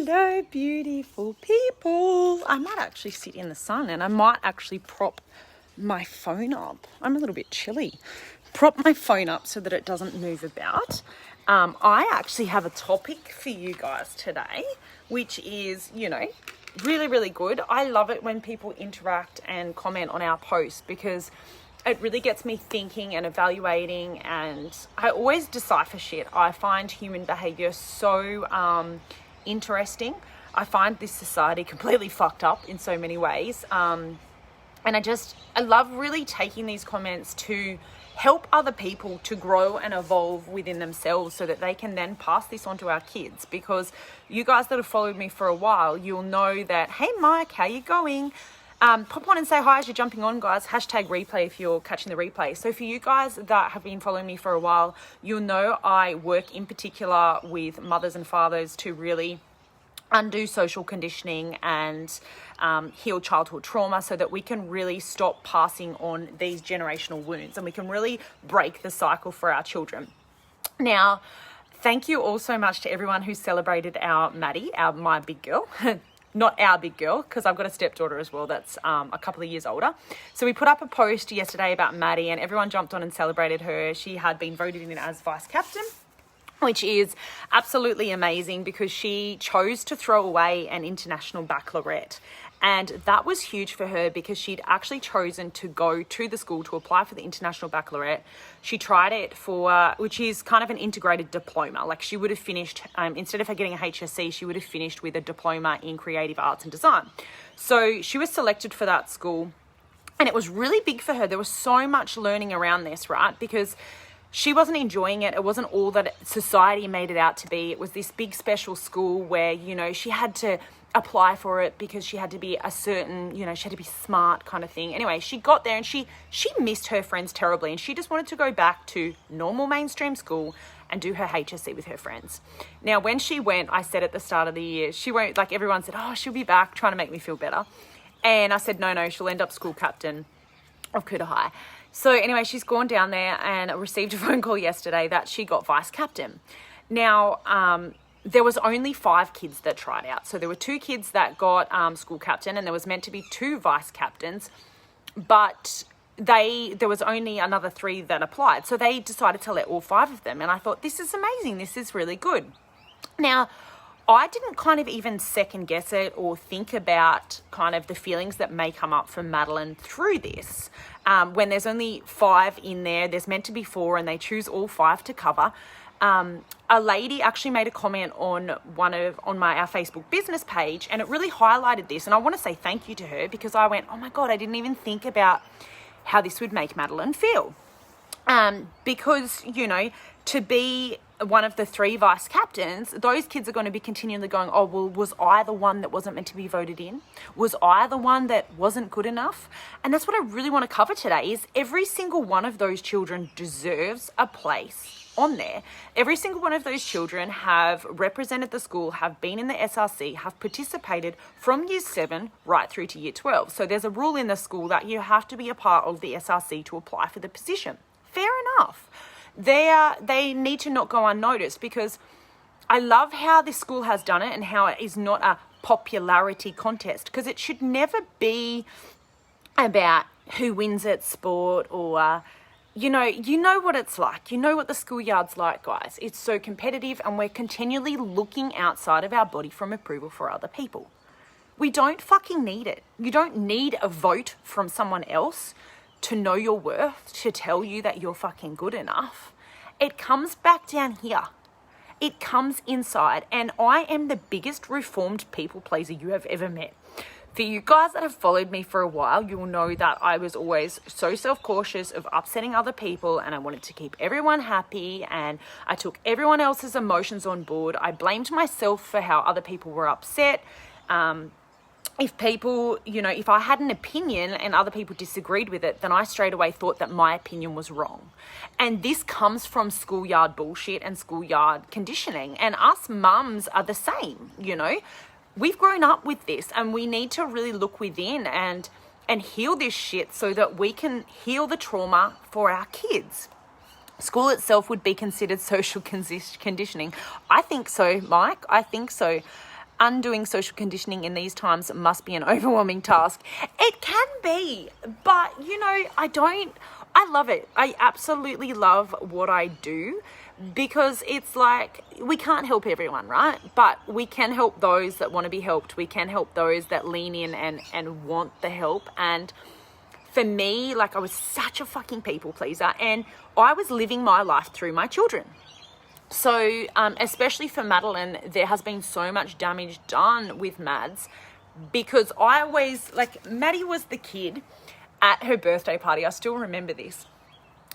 Hello, beautiful people. I might actually sit in the sun and I might actually prop my phone up. I'm a little bit chilly. Prop my phone up so that it doesn't move about. I actually have a topic for you guys today, which is, really, really good. I love it when people interact and comment on our posts because it really gets me thinking and evaluating, and I always decipher shit. I find human behavior so interesting. I find this society completely fucked up in so many ways. And I love really taking these comments to help other people to grow and evolve within themselves so that they can then pass this on to our kids. Because you guys that have followed me for a while, you'll know that, hey Mike, how you going? Pop on and say hi as you're jumping on, guys. Hashtag replay if you're catching the replay. So for you guys that have been following me for a while, you'll know I work in particular with mothers and fathers to really undo social conditioning and heal childhood trauma so that we can really stop passing on these generational wounds and we can really break the cycle for our children. Now, thank you all so much to everyone who celebrated our Madi, my big girl. Not our big girl, because I've got a stepdaughter as well that's a couple of years older. So we put up a post yesterday about Madi and everyone jumped on and celebrated her. She had been voted in as vice captain, which is absolutely amazing because she chose to throw away an international baccalaureate. And that was huge for her because she'd actually chosen to go to the school to apply for the international baccalaureate. She tried it for, which is kind of an integrated diploma. Like she would have finished, instead of her getting a HSC, she would have finished with a diploma in creative arts and design. So she was selected for that school and it was really big for her. There was so much learning around this, right? Because she wasn't enjoying it. It wasn't all that society made it out to be. It was this big special school where, she had to apply for it because she had to be a certain, she had to be smart kind of thing. Anyway, she got there and she missed her friends terribly and she just wanted to go back to normal mainstream school and do her HSC with her friends. Now, when she went, I said at the start of the year, she won't, like everyone said, oh, she'll be back, trying to make me feel better. And I said, no, she'll end up school captain of Kuta High. So anyway, she's gone down there and received a phone call yesterday that she got vice captain. Now, there was only 5 kids that tried out. So there were 2 kids that got school captain and there was meant to be 2 vice captains, but there was only another 3 that applied. So they decided to let all 5 of them. And I thought, this is amazing. This is really good. Now, I didn't kind of even second guess it or think about kind of the feelings that may come up for Madeline through this. When there's only 5 in there, there's meant to be 4 and they choose all 5 to cover. A lady actually made a comment on our Facebook business page and it really highlighted this. And I want to say thank you to her because I went, oh my God, I didn't even think about how this would make Madeline feel. Because, to be one of the 3 vice captains, those kids are going to be continually going, oh, well, was I the one that wasn't meant to be voted in? Was I the one that wasn't good enough? And that's what I really want to cover today is every single one of those children deserves a place on there. Every single one of those children have represented the school, have been in the SRC, have participated from year 7 right through to year 12. So there's a rule in the school that you have to be a part of the SRC to apply for the position. Fair enough. They need to not go unnoticed because I love how this school has done it and how it is not a popularity contest because it should never be about who wins at sport or you know what it's like. You know what the schoolyard's like, guys. It's so competitive and we're continually looking outside of our body from approval for other people. We don't fucking need it. You don't need a vote from someone else to know your worth, to tell you that you're fucking good enough. It comes back down here. It comes inside. And I am the biggest reformed people pleaser you have ever met. For you guys that have followed me for a while, you'll know that I was always so self-cautious of upsetting other people and I wanted to keep everyone happy and I took everyone else's emotions on board. I blamed myself for how other people were upset. If people, if I had an opinion and other people disagreed with it, then I straight away thought that my opinion was wrong. And this comes from schoolyard bullshit and schoolyard conditioning. And us mums are the same, We've grown up with this and we need to really look within and heal this shit so that we can heal the trauma for our kids. School itself would be considered social conditioning. I think so, Mike. I think so. undoing social conditioning in these times must be an overwhelming task. It can be, but I love it. I absolutely love what I do, because it's like, we can't help everyone, right? But we can help those that want to be helped. We can help those that lean in and want the help. And for me, like, I was such a fucking people pleaser, and I was living my life through my children. So, especially for Madeline, there has been so much damage done with Mads, because I always, like, Maddie was the kid at her birthday party. I still remember this.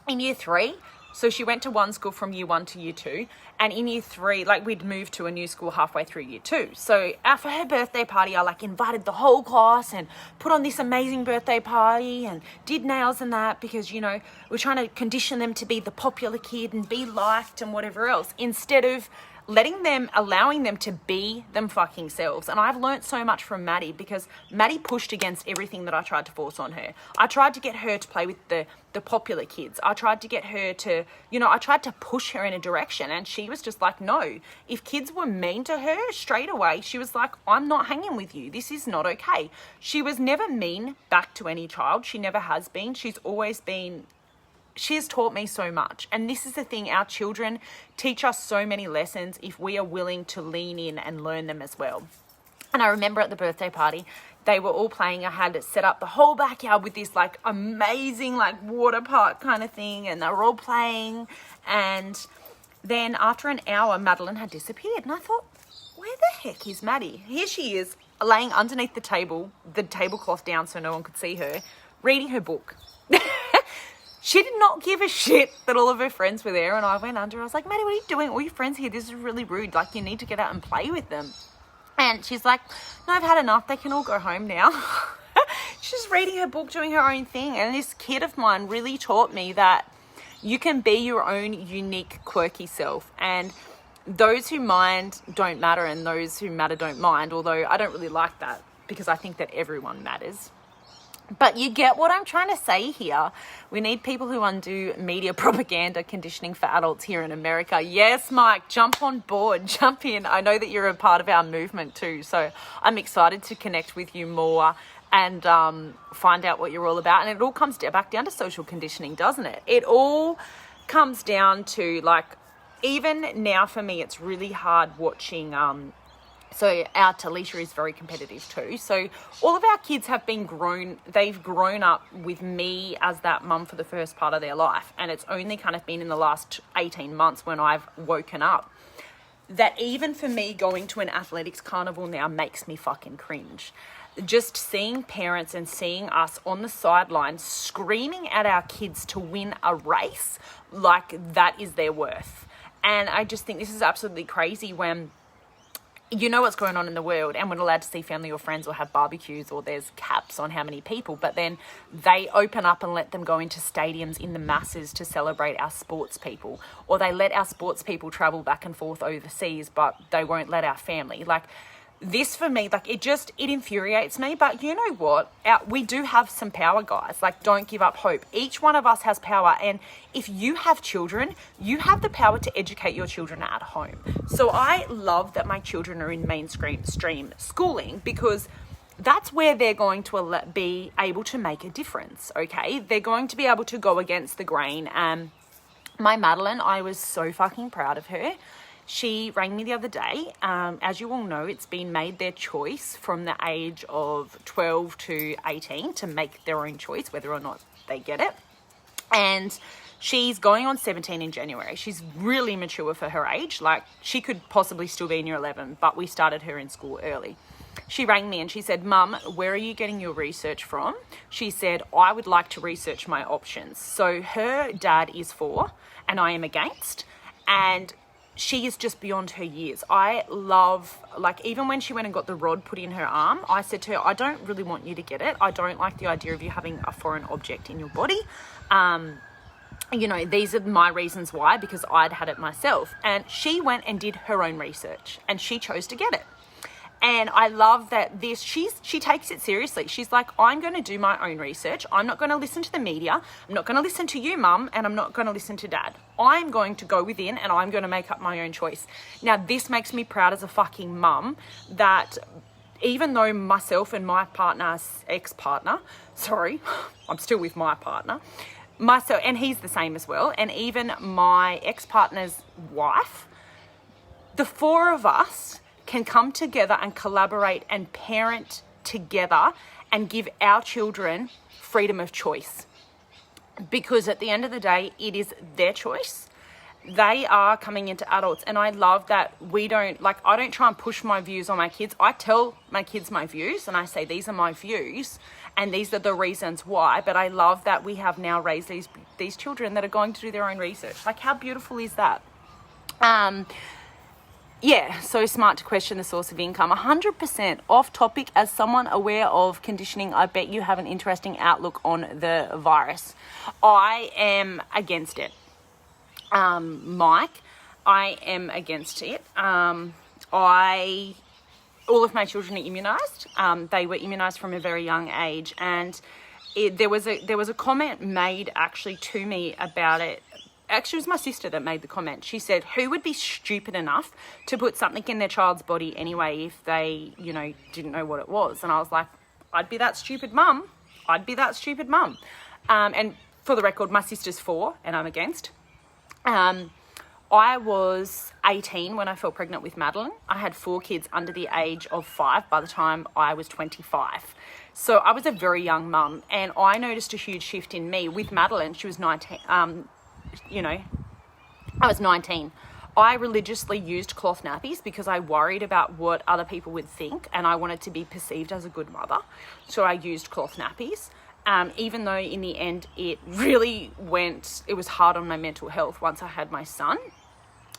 In year 3, so she went to one school from year 1 to year 2, and in year 3, like, we'd moved to a new school halfway through year 2. So for her birthday party, I like invited the whole class and put on this amazing birthday party and did nails and that, because, we're trying to condition them to be the popular kid and be liked and whatever else, instead of allowing them to be them fucking selves. And I've learnt so much from Maddie, because Maddie pushed against everything that I tried to force on her. I tried to get her to play with the popular kids. I tried to get her to, I tried to push her in a direction, and she was just like, no. If kids were mean to her, straight away, she was like, I'm not hanging with you. This is not okay. She was never mean back to any child. She never has been. She has taught me so much. And this is the thing, our children teach us so many lessons if we are willing to lean in and learn them as well. And I remember at the birthday party, they were all playing. I had set up the whole backyard with this like amazing like water park kind of thing, and they were all playing. And then after an hour, Madeline had disappeared, and I thought, where the heck is Maddie? Here she is, laying underneath the tablecloth down so no one could see her, reading her book. She did not give a shit that all of her friends were there, and I went under. I was like, Maddie, what are you doing? All your friends here. This is really rude. Like, you need to get out and play with them. And she's like, no, I've had enough. They can all go home now. She's reading her book, doing her own thing. And this kid of mine really taught me that you can be your own unique, quirky self. And those who mind don't matter, and those who matter don't mind. Although I don't really like that, because I think that everyone matters. But you get what I'm trying to say here. We need people who undo media propaganda conditioning for adults here in America. Yes, Mike, jump on board, jump in. I know that you're a part of our movement too, so I'm excited to connect with you more and find out what you're all about. And it all comes back down to social conditioning, doesn't it? It all comes down to, like, even now for me, it's really hard watching... So our Talisha is very competitive too. So all of our kids they've grown up with me as that mum for the first part of their life. And it's only kind of been in the last 18 months when I've woken up that even for me, going to an athletics carnival now makes me fucking cringe. Just seeing parents and seeing us on the sidelines screaming at our kids to win a race, like that is their worth. And I just think this is absolutely crazy when you know what's going on in the world, and we're allowed to see family or friends or have barbecues, or there's caps on how many people, but then they open up and let them go into stadiums in the masses to celebrate our sports people, or they let our sports people travel back and forth overseas, but they won't let our family. Like, this for me, like, it infuriates me. But you know what? We do have some power, guys. Like, don't give up hope. Each one of us has power. And if you have children, you have the power to educate your children at home. So I love that my children are in mainstream schooling, because that's where they're going to be able to make a difference, okay? They're going to be able to go against the grain. My Madeline, I was so fucking proud of her. She rang me the other day. As you all know, it's been made their choice from the age of 12 to 18 to make their own choice, whether or not they get it. And she's going on 17 in January. She's really mature for her age. Like, she could possibly still be in year 11, but we started her in school early. She rang me and she said, Mum, where are you getting your research from? She said, I would like to research my options. So her dad is for, and I am against. And she is just beyond her years. I love, like, even when she went and got the rod put in her arm, I said to her, I don't really want you to get it. I don't like the idea of you having a foreign object in your body. These are my reasons why, because I'd had it myself. And she went and did her own research, and she chose to get it. And I love that she takes it seriously. She's like, I'm going to do my own research. I'm not going to listen to the media. I'm not going to listen to you, Mum, and I'm not going to listen to Dad. I'm going to go within and I'm going to make up my own choice. Now, this makes me proud as a fucking mum that even though myself and my ex-partner, sorry, I'm still with my partner, myself, and he's the same as well, and even my ex-partner's wife, the four of us can come together and collaborate and parent together and give our children freedom of choice. Because at the end of the day, it is their choice. They are coming into adults, and I love that I don't try and push my views on my kids. I tell my kids my views and I say, these are my views and these are the reasons why. But I love that we have now raised these children that are going to do their own research. Like, how beautiful is that? Yeah, so smart to question the source of income. 100% off topic. As someone aware of conditioning, I bet you have an interesting outlook on the virus. I am against it. Mike, I am against it. All of my children are immunised. They were immunised from a very young age, and there was a comment made actually to me about it. Actually, it was my sister that made the comment. She said, who would be stupid enough to put something in their child's body anyway if they, didn't know what it was? And I was like, I'd be that stupid mum. And for the record, my sister's 4 and I'm against. I was 18 when I fell pregnant with Madeline. I had 4 kids under the age of 5 by the time I was 25. So I was a very young mum, and I noticed a huge shift in me with Madeline. She was 19. I was 19. I religiously used cloth nappies because I worried about what other people would think, and I wanted to be perceived as a good mother. So I used cloth nappies. Even though in the end it was hard on my mental health once I had my son.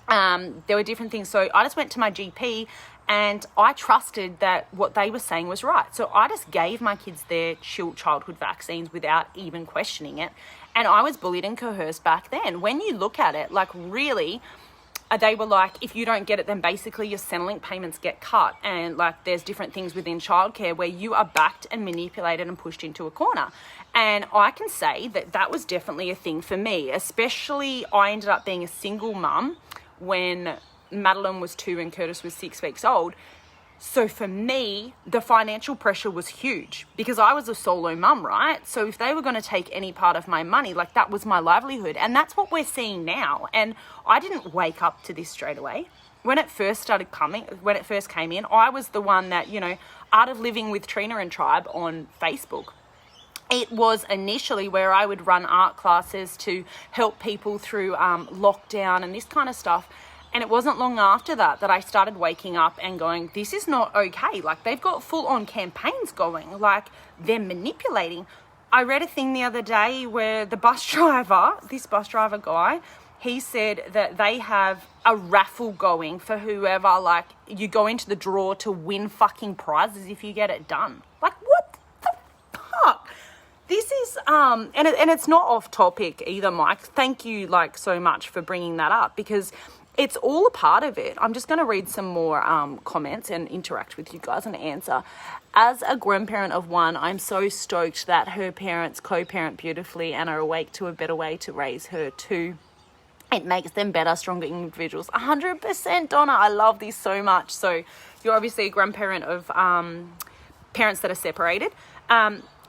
There were different things. So I just went to my GP and I trusted that what they were saying was right. So I just gave my kids their childhood vaccines without even questioning it. And I was bullied and coerced back then. When you look at it, like, really, they were like, if you don't get it, then basically your Centrelink payments get cut. And like, there's different things within childcare where you are backed and manipulated and pushed into a corner. And I can say that was definitely a thing for me, especially I ended up being a single mum when Madeline was 2 and Curtis was 6 weeks old. So for me, the financial pressure was huge because I was a solo mum, right? So if they were going to take any part of my money, like, that was my livelihood. And that's what we're seeing now. And I didn't wake up to this straight away. When it first came in, I was the one that, Art of Living with Trina and Tribe on Facebook. It was initially where I would run art classes to help people through lockdown and this kind of stuff. And it wasn't long after that I started waking up and going, this is not okay. Like, they've got full-on campaigns going. Like, they're manipulating. I read a thing the other day where this bus driver guy, he said that they have a raffle going for whoever, like, you go into the draw to win fucking prizes if you get it done. Like, what the fuck? This is, and it's not off topic either, Mike. Thank you, like, so much for bringing that up because it's all a part of it. I'm just going to read some more comments and interact with you guys and answer. As a grandparent of one, I'm so stoked that her parents co-parent beautifully and are awake to a better way to raise her too. It makes them better, stronger individuals. 100%, Donna. I love this so much. So you're obviously a grandparent of parents that are separated.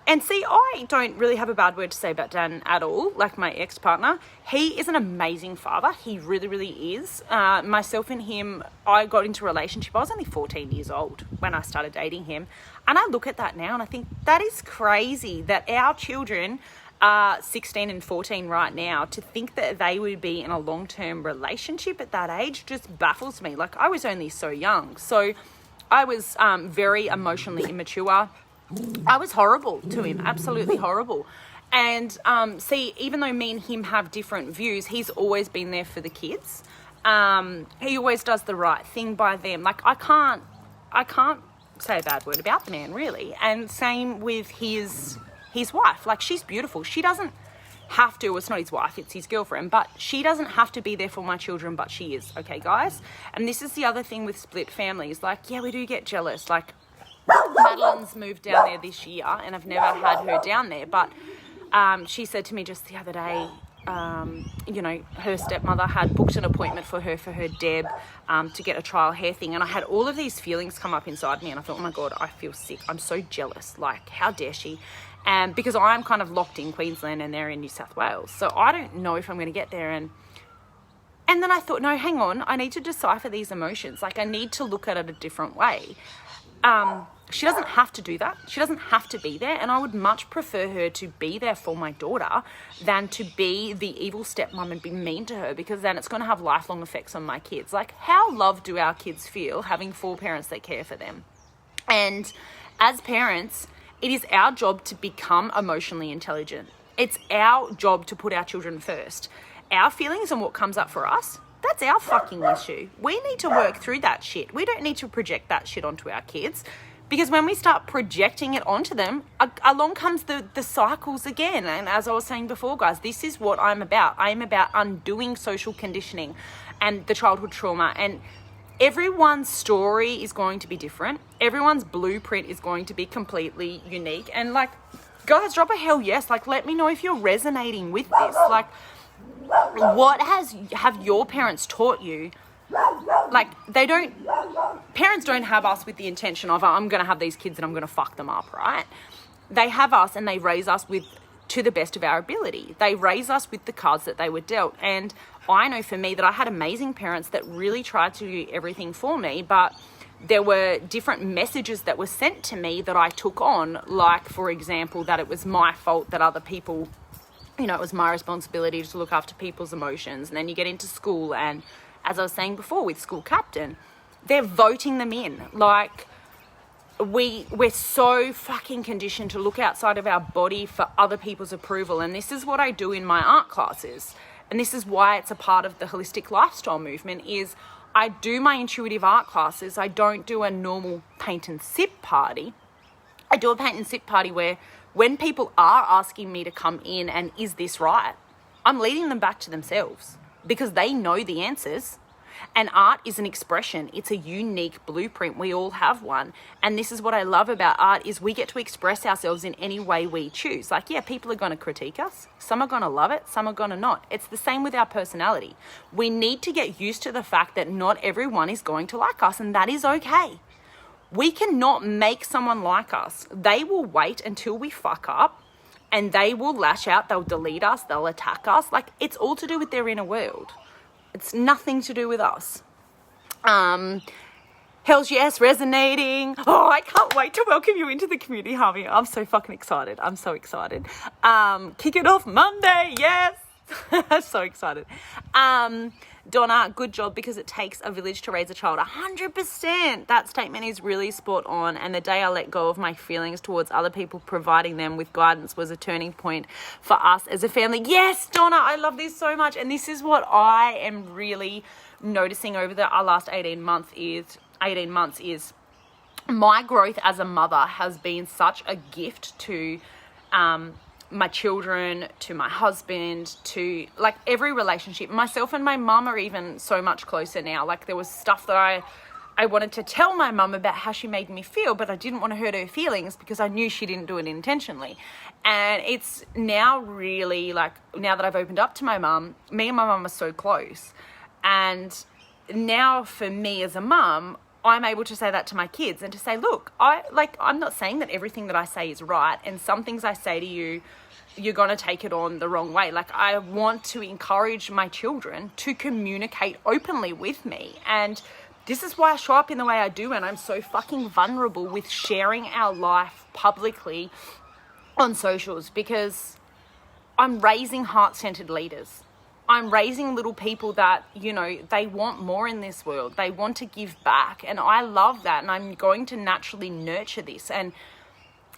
And see, I don't really have a bad word to say about Dan at all, like my ex-partner. He is an amazing father. He really, really is. Myself and him, I got into a relationship. I was only 14 years old when I started dating him. And I look at that now and I think that is crazy that our children are 16 and 14 right now. To think that they would be in a long-term relationship at that age just baffles me. Like, I was only so young. So I was very emotionally immature. I was horrible to him, absolutely horrible. And see, even though me and him have different views, he's always been there for the kids. He always does the right thing by them. Like, I can't say a bad word about the man, really. And same with his wife. Like, she's beautiful. She doesn't have to. It's not his wife, it's his girlfriend, but she doesn't have to be there for my children, but she is. Okay, guys? And this is the other thing with split families. Like, yeah, we do get jealous. Like, Madeline's moved down there this year, and I've never had her down there, but she said to me just the other day, you know, her stepmother had booked an appointment for her Deb to get a trial hair thing, and I had all of these feelings come up inside me, and I thought, oh my God, I feel sick. I'm so jealous. Like, how dare she? And because I'm kind of locked in Queensland and they're in New South Wales, so I don't know if I'm going to get there. And then I thought, no, hang on, I need to decipher these emotions. Like, I need to look at it a different way. She doesn't have to do that. She doesn't have to be there. And I would much prefer her to be there for my daughter than to be the evil stepmom and be mean to her, because then it's going to have lifelong effects on my kids. Like, how loved do our kids feel having 4 parents that care for them? And as parents, it is our job to become emotionally intelligent. It's our job to put our children first. Our feelings and what comes up for us, that's our fucking issue. We need to work through that shit. We don't need to project that shit onto our kids, because when we start projecting it onto them, along comes the cycles again. And as I was saying before, guys, this is what I'm about. I am about undoing social conditioning and the childhood trauma. And everyone's story is going to be different. Everyone's blueprint is going to be completely unique. And like, guys, drop a hell yes. Like, let me know if you're resonating with this. Like, what have your parents taught you? Like, parents don't have us with the intention of, I'm going to have these kids and I'm going to fuck them up, right? They have us and they raise us to the best of our ability. They raise us with the cards that they were dealt. And I know for me that I had amazing parents that really tried to do everything for me, but there were different messages that were sent to me that I took on, like, for example, that it was my fault that other people, you know, it was my responsibility to look after people's emotions. And then you get into school, and as I was saying before with school captain, they're voting them in. Like, we're so fucking conditioned to look outside of our body for other people's approval. And this is what I do in my art classes. And this is why it's a part of the holistic lifestyle movement, is I do my intuitive art classes. I don't do a normal paint and sip party. I do a paint and sip party where when people are asking me to come in and is this right, I'm leading them back to themselves, because they know the answers. And art is an expression. It's a unique blueprint. We all have one. And this is what I love about art, is we get to express ourselves in any way we choose. Like, yeah, people are going to critique us. Some are going to love it. Some are going to not. It's the same with our personality. We need to get used to the fact that not everyone is going to like us, and that is okay. We cannot make someone like us. They will wait until we fuck up, and they will lash out. They'll delete us. They'll attack us. Like, it's all to do with their inner world. It's nothing to do with us. Hell's yes, resonating. Oh, I can't wait to welcome you into the community, Harvey. I'm so fucking excited. I'm so excited. Kick it off Monday. Yes. I'm so excited. Donna, good job, because it takes a village to raise a child. 100%. That statement is really spot on. And the day I let go of my feelings towards other people, providing them with guidance, was a turning point for us as a family. Yes, Donna, I love this so much. And this is what I am really noticing over our last 18 months is my growth as a mother has been such a gift to my children, to my husband, to like every relationship. Myself and my mum are even so much closer now. Like, there was stuff that I wanted to tell my mum about how she made me feel, but I didn't want to hurt her feelings because I knew she didn't do it intentionally. And it's now really like, now that I've opened up to my mum, me and my mum are so close. And now for me as a mum, I'm able to say that to my kids and to say, look, I'm not saying that everything that I say is right, and some things I say to you, you're going to take it on the wrong way. Like, I want to encourage my children to communicate openly with me. And this is why I show up in the way I do, and I'm so fucking vulnerable with sharing our life publicly on socials, because I'm raising heart-centered leaders. I'm raising little people that, you know, they want more in this world. They want to give back. And I love that. And I'm going to naturally nurture this. And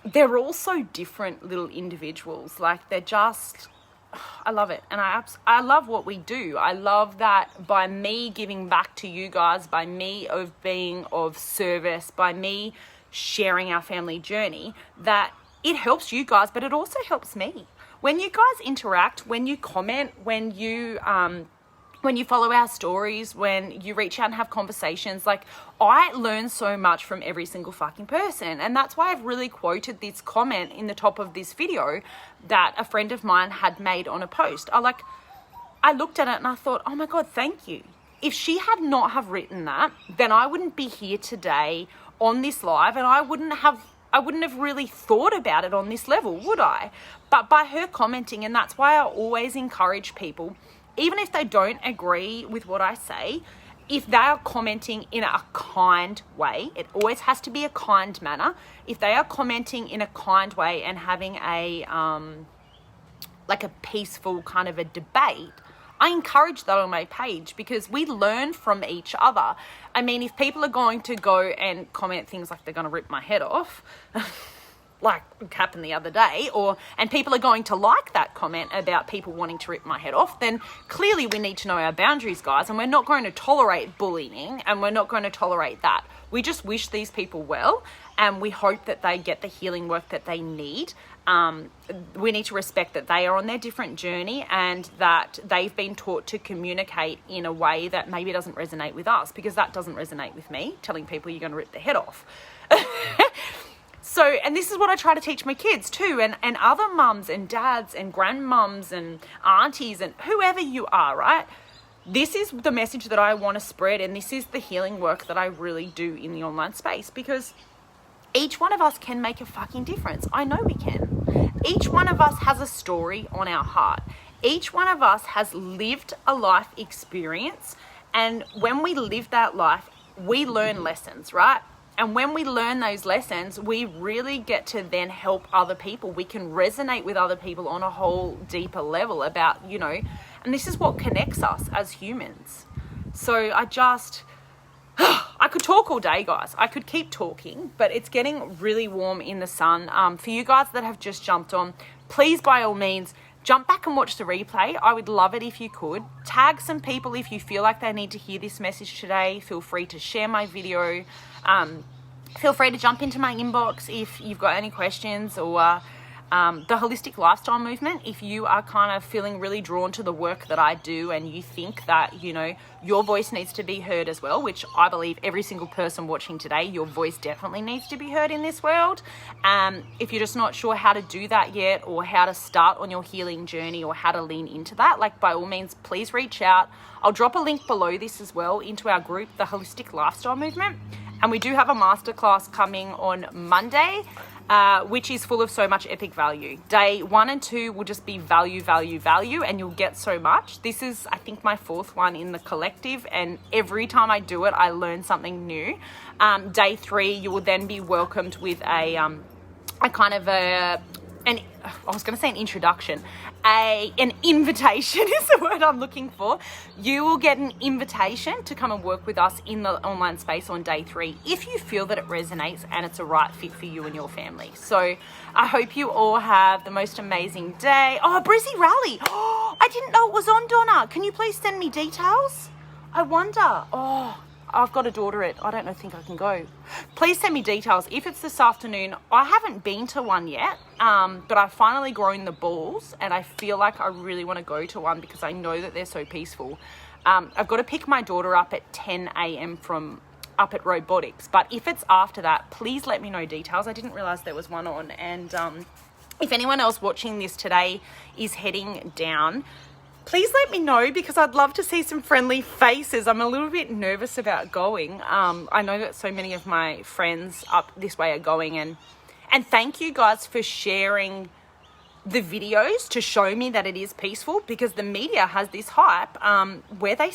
they're all so different little individuals. Like, they're just, I love it. And I love what we do. I love that by me giving back to you guys, by me of being of service, by me sharing our family journey, that it helps you guys, but it also helps me. when you guys interact, when you comment, when you follow our stories, when you reach out and have conversations, like, I learn so much from every single fucking person. And that's why I've really quoted this comment in the top of this video that a friend of mine had made on a post. I looked at it and I thought, oh my God, thank you. If she had not have written that, then I wouldn't be here today on this live, and I wouldn't have really thought about it on this level, would I? But by her commenting, and that's why I always encourage people, even if they don't agree with what I say, if they are commenting in a kind way, it always has to be a kind manner. If they are commenting in a kind way and having a peaceful kind of a debate, I encourage that on my page, because we learn from each other. I mean, if people are going to go and comment things like they're going to rip my head off, like happened the other day, and people are going to like that comment about people wanting to rip my head off, then clearly we need to know our boundaries, guys, and we're not going to tolerate bullying, and we're not going to tolerate that. We just wish these people well, and we hope that they get the healing work that they need. We need to respect that they are on their different journey, and that they've been taught to communicate in a way that maybe doesn't resonate with us, because that doesn't resonate with me, telling people you're going to rip their head off. So, and this is what I try to teach my kids too, and other mums and dads and grandmums and aunties and whoever you are, right? This is the message that I want to spread, and this is the healing work that I really do in the online space, because each one of us can make a fucking difference. I know we can. Each one of us has a story on our heart. Each one of us has lived a life experience, and when we live that life, we learn lessons, right? And when we learn those lessons, we really get to then help other people. We can resonate with other people on a whole deeper level about, and this is what connects us as humans. So I could talk all day, guys. I could keep talking, but it's getting really warm in the sun. For you guys that have just jumped on, please, by all means, jump back and watch the replay. I would love it if you could. Tag some people if you feel like they need to hear this message today. Feel free to share my video. Feel free to jump into my inbox if you've got any questions, or the holistic lifestyle movement. If you are kind of feeling really drawn to the work that I do, and you think that, your voice needs to be heard as well, which I believe every single person watching today, your voice definitely needs to be heard in this world. If you're just not sure how to do that yet, or how to start on your healing journey, or how to lean into that, by all means, please reach out. I'll drop a link below this as well into our group, the Holistic Lifestyle Movement. And we do have a masterclass coming on Monday, which is full of so much epic value. Day 1 and 2 will just be value, value, value, and you'll get so much. This is, I think, my 4th one in the collective, and every time I do it, I learn something new. Day 3, you will then be welcomed with an introduction. An invitation is the word I'm looking for. You will get an invitation to come and work with us in the online space on day 3, if you feel that it resonates and it's a right fit for you and your family. So I hope you all have the most amazing day. Oh, Brizzy Rally. Oh, I didn't know it was on, Donna. Can you please send me details? I wonder. Oh, I've got to order it. I don't think I can go. Please send me details. If it's this afternoon, I haven't been to one yet, but I've finally grown the balls, and I feel like I really want to go to one because I know that they're so peaceful. I've got to pick my daughter up at 10 a.m. from up at Robotics, but if it's after that, please let me know details. I didn't realize there was one on, and if anyone else watching this today is heading down, please let me know, because I'd love to see some friendly faces. I'm a little bit nervous about going. I know that so many of my friends up this way are going, and thank you guys for sharing the videos to show me that it is peaceful, because the media has this hype where they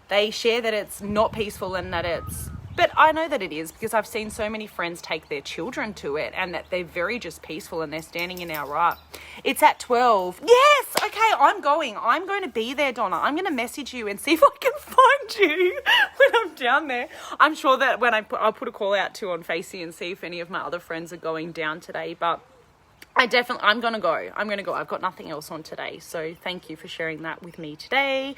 they share that it's not peaceful and that it's... But I know that it is, because I've seen so many friends take their children to it, and that they're very just peaceful and they're standing in our right. It's at 12. Yes! Okay, I'm going to be there, Donna. I'm going to message you and see if I can find you when I'm down there. I'm sure that when I'll put a call out too on Facey and see if any of my other friends are going down today, but I'm going to go. I've got nothing else on today. So thank you for sharing that with me today.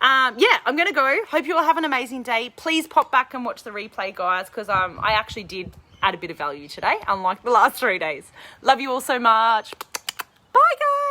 I'm going to go. Hope you all have an amazing day. Please pop back and watch the replay, guys, because I actually did add a bit of value today, unlike the last 3 days. Love you all so much. Bye, guys.